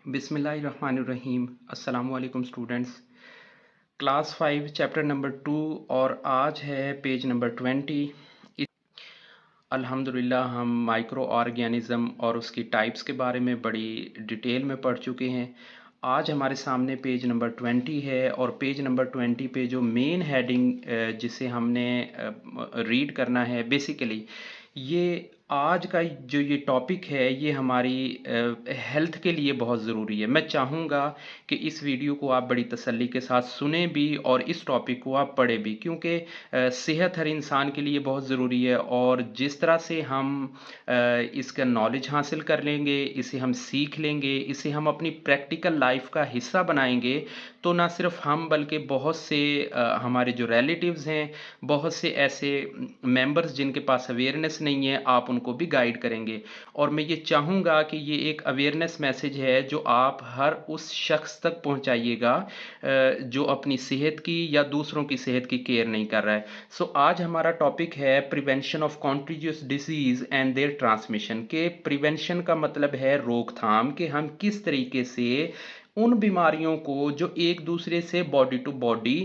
बिस्मिल्लाहिर्रहमानिर्रहीम। अस्सलाम वालेकुम स्टूडेंट्स। क्लास 5 चैप्टर नंबर 2 और आज है पेज नंबर 20। अल्हम्दुलिल्लाह हम माइक्रो ऑर्गेनिज़म और उसकी टाइप्स के बारे में बड़ी डिटेल में पढ़ चुके हैं। आज हमारे सामने पेज नंबर 20 है और पेज नंबर 20 पे जो मेन हेडिंग जिसे हमने रीड करना है, बेसिकली ये आज का जो ये टॉपिक है ये हमारी हेल्थ के लिए बहुत ज़रूरी है। मैं चाहूँगा कि इस वीडियो को आप बड़ी तसल्ली के साथ सुने भी और इस टॉपिक को आप पढ़े भी, क्योंकि सेहत हर इंसान के लिए बहुत ज़रूरी है और जिस तरह से हम इसका नॉलेज हासिल कर लेंगे, इसे हम सीख लेंगे, इसे हम अपनी प्रैक्टिकल लाइफ का हिस्सा बनाएंगे, तो ना सिर्फ हम बल्कि बहुत से हमारे जो रिलेटिव्स हैं, बहुत से ऐसे मेंबर्स जिनके पास अवेयरनेस नहीं है, आप उनको भी गाइड करेंगे। और मैं ये चाहूँगा कि ये एक अवेयरनेस मैसेज है जो आप हर उस शख्स तक पहुँचाइएगा जो अपनी सेहत की या दूसरों की सेहत की केयर नहीं कर रहा है। सो आज हमारा टॉपिक है prevention of contagious disease and their transmission. के प्रिवेंशन का मतलब है रोकथाम, कि हम किस तरीके से उन बीमारियों को जो एक दूसरे से body to body,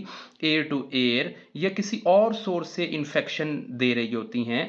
air to air या किसी और सोर्स से इन्फेक्शन दे रही होती हैं,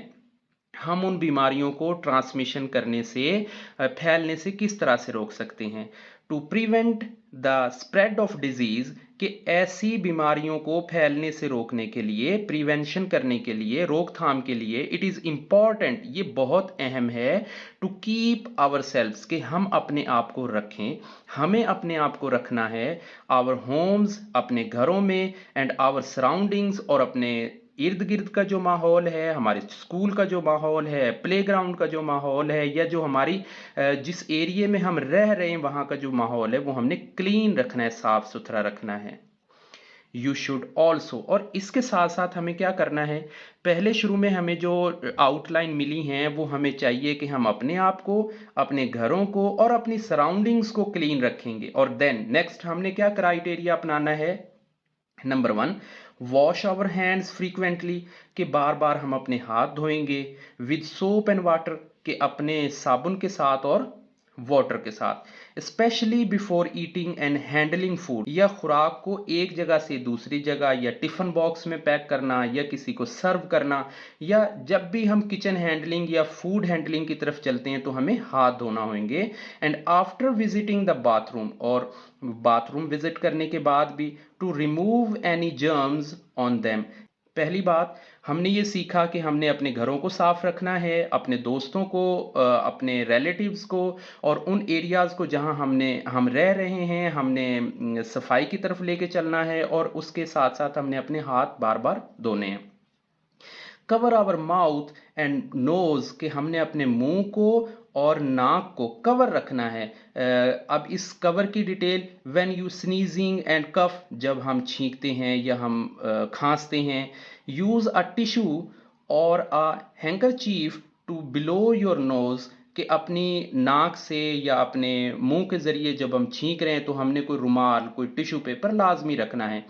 हम उन बीमारियों को ट्रांसमिशन करने से, फैलने से किस तरह से रोक सकते हैं। To prevent the spread of disease, कि ऐसी बीमारियों को फैलने से रोकने के लिए, प्रिवेंशन करने के लिए, रोकथाम के लिए, इट इज़ इम्पॉर्टेंट, ये बहुत अहम है, टू कीप आवर सेल्व्स, कि हम अपने आप को रखें, हमें अपने आप को रखना है, आवर होम्स, अपने घरों में, एंड आवर सराउंडिंग्स, और अपने इर्द गिर्द का जो माहौल है, हमारे स्कूल का जो माहौल है, प्लेग्राउंड का जो माहौल है, या जो हमारी जिस एरिया में हम रह रहे हैं वहाँ का जो माहौल है, वो हमने क्लीन रखना है, साफ सुथरा रखना है। यू शुड ऑल्सो, और इसके साथ साथ हमें क्या करना है, पहले शुरू में हमें जो आउटलाइन मिली हैं वो हमें चाहिए कि हम अपने आप को, अपने घरों को और अपनी सराउंडिंग्स को क्लीन रखेंगे। और देन नेक्स्ट हमने क्या क्राइटेरिया अपनाना है। Number 1, wash our hands frequently, कि बार बार हम अपने हाथ धोएंगे, विद सोप एंड वाटर, के अपने साबुन के साथ और वाटर के साथ, specially before eating and handling food, या खुराक को एक जगह से दूसरी जगह या टिफिन बॉक्स में पैक करना या किसी को सर्व करना, या जब भी हम किचन हैंडलिंग या फूड हैंडलिंग की तरफ चलते हैं तो हमें हाथ धोना होंगे। And after visiting the bathroom, और बाथरूम विजिट करने के बाद भी, to remove any germs on them. पहली बात, हमने ये सीखा कि हमने अपने घरों को साफ रखना है, अपने दोस्तों को, अपने रिलेटिव्स को, और उन एरियाज़ को जहां हम रह रहे हैं, हमने सफाई की तरफ लेके चलना है, और उसके साथ साथ हमने अपने हाथ बार बार धोने हैं। Cover our mouth and nose, के हमने अपने मुंह को और नाक को कवर रखना है। अब इस कवर की detail, when you sneezing and cough, जब हम छींकते हैं या हम खांसते हैं, use a tissue or a handkerchief to below your nose, कि अपनी नाक से या अपने मुंह के जरिए जब हम छींक रहे हैं तो हमने कोई रुमाल, कोई टिश्यू पेपर लाजमी रखना है।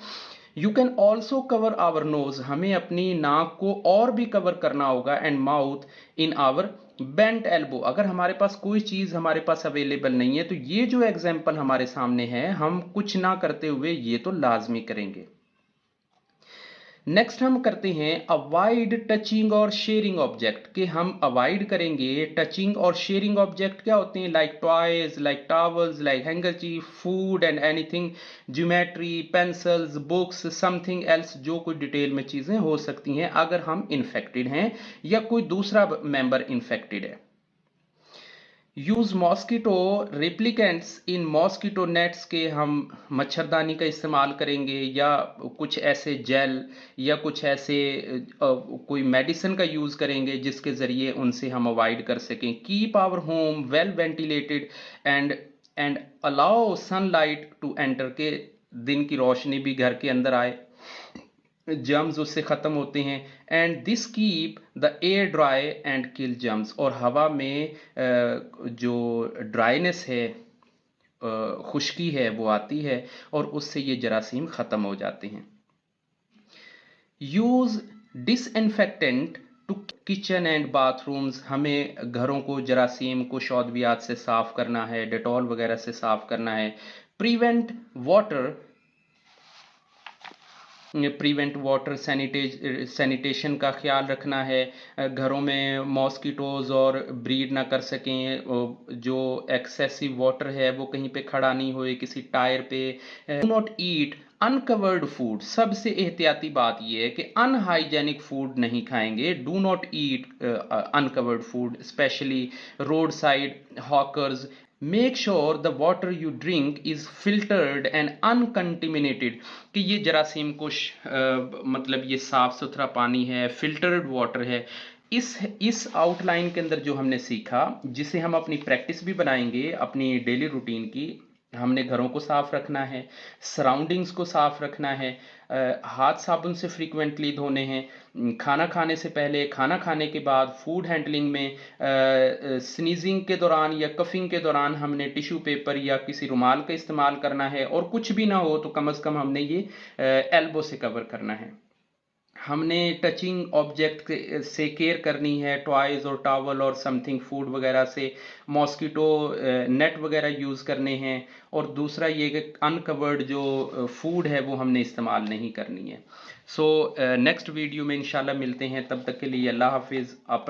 You can also cover our nose, हमें अपनी नाक को और भी कवर करना होगा, and mouth in our bent elbow, अगर हमारे पास कोई चीज हमारे पास अवेलेबल नहीं है तो ये जो एग्जाम्पल हमारे सामने है, हम कुछ ना करते हुए ये तो लाजमी करेंगे। नेक्स्ट हम करते हैं अवॉइड टचिंग और शेयरिंग ऑब्जेक्ट, के हम अवॉइड करेंगे टचिंग और शेयरिंग ऑब्जेक्ट। क्या होते हैं? Like toys, like towels, like handkerchief, food and anything, geometry, pencils, books, something else, जो कोई डिटेल में चीजें हो सकती हैं अगर हम इन्फेक्टेड हैं या कोई दूसरा मेंबर इन्फेक्टेड है। यूज मॉस्किटो रिप्लिकेंट्स इन मॉस्किटो नेट्स, के हम मच्छरदानी का इस्तेमाल करेंगे, या कुछ ऐसे जेल या कुछ ऐसे कोई मेडिसिन का यूज़ करेंगे जिसके ज़रिए उनसे हम अवॉइड कर सकें। Keep our home well ventilated and and allow sunlight to enter, के दिन की रोशनी भी घर के अंदर आए, जर्म्स उससे ख़त्म होते हैं। And this keep the air dry and kill germs, और हवा में जो ड्राइनेस है, खुश्की है, वो आती है और उससे ये जरासीम ख़त्म हो जाते हैं। Use disinfectant to kitchen and bathrooms, हमें घरों को जरासीम को शौदबियात से साफ़ करना है, डेटॉल वगैरह से साफ़ करना है। प्रिवेंट वाटर सैनिटेशन का ख्याल रखना है, घरों में मॉस्किटोज़ और ब्रीड ना कर सकें, जो एक्सेसिव वाटर है वो कहीं पे खड़ा नहीं होए किसी टायर पे। Do not eat uncovered food, सबसे एहतियाती बात ये है कि अनहाइजेनिक फूड नहीं खाएंगे। Do not eat uncovered food, specially road side hawkers. Make sure the water you drink is filtered and uncontaminated, कि ये जरासीम कुश मतलब ये साफ़ सुथरा पानी है, फिल्टर्ड वाटर है। इस आउटलाइन के अंदर जो हमने सीखा, जिसे हम अपनी प्रैक्टिस भी बनाएंगे अपनी डेली रूटीन की, हमने घरों को साफ़ रखना है, सराउंडिंग्स को साफ़ रखना है, हाथ साबुन से फ्रीक्वेंटली धोने हैं, खाना खाने से पहले, खाना खाने के बाद, फूड हैंडलिंग में, स्नीजिंग के दौरान या कफिंग के दौरान हमने टिश्यू पेपर या किसी रुमाल का इस्तेमाल करना है, और कुछ भी ना हो तो कम से कम हमने ये एल्बो से कवर करना है। हमने टचिंग ऑब्जेक्ट से केयर करनी है, टॉयज़ और टॉवल और समथिंग फूड वगैरह से, मॉस्किटो नेट वगैरह यूज़ करने हैं। और दूसरा ये कि अनकवर्ड जो फूड है वो हमने इस्तेमाल नहीं करनी है। सो नेक्स्ट वीडियो में इंशाल्लाह मिलते हैं, तब तक के लिए अल्लाह हाफिज़। अपना